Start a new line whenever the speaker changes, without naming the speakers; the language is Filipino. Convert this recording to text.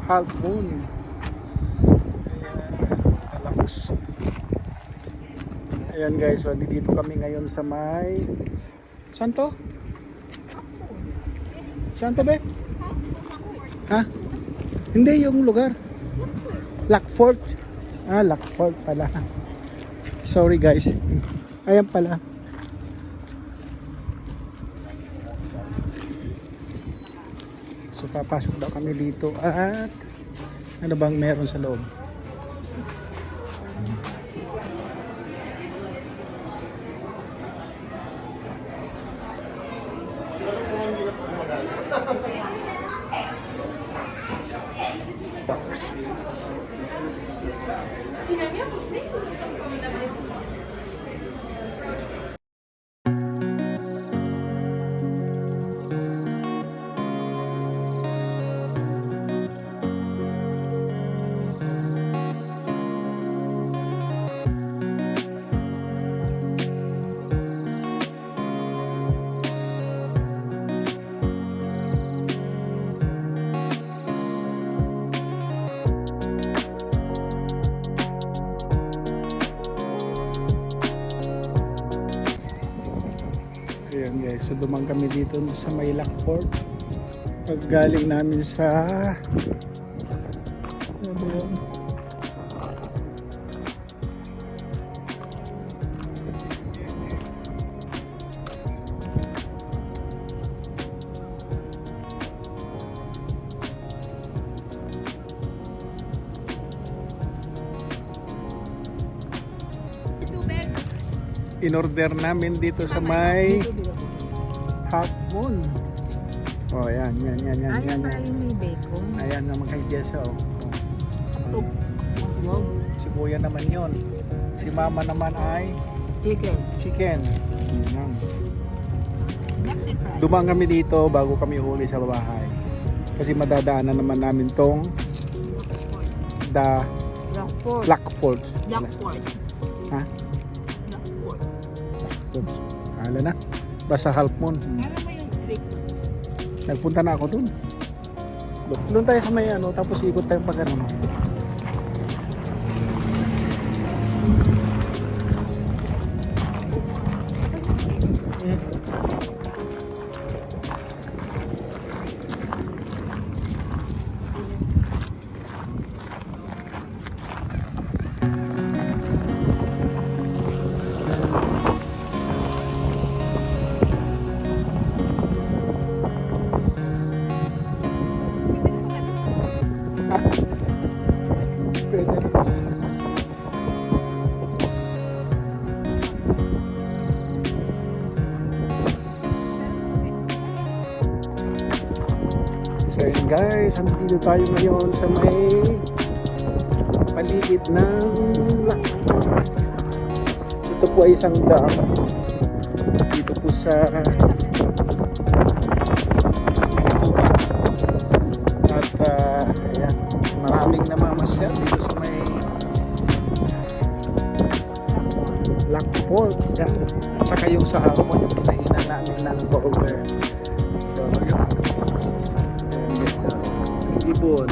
Half Moon. Ayan, Talakos. Ayan guys, so dito kami ngayon sa may... Saan to? Saan to be? Ha? Hindi yung lugar. Lackford. Lackford pala. Sorry guys. Ayan pala. So papasok daw kami dito at ano bang meron sa loob? Ayan guys, so dumang kami dito sa may Lackford. Pag galing namin sa ano ba yun? In-order namin dito sa may Half Moon. Oh, ayan.
Ayan may bacon.
Ayan naman kay Jessa.
Wow.
Si Kuya naman yon. Si Mama naman ay chicken. Yan. Dumang kami dito bago kami uli sa bahay. Kasi madadaanan naman namin tong Lackford. Ha? Hala na. Basta Half Moon.
Alam mo yung trick?
Nagpunta na ako dun. Doon tayo sa may ano, tapos ikot tayo pag ano. Pwede na pala. So yun guys, andito tayo ngayon sa may paligid ng Lackford. Ito po ay isang dam. Dito po sa Tuba. At ayan, maraming namamasyal dito sa may Lackford. Yan. At saka yung sa Harmon, yung pinainan namin ng burger. So yun. Ibon.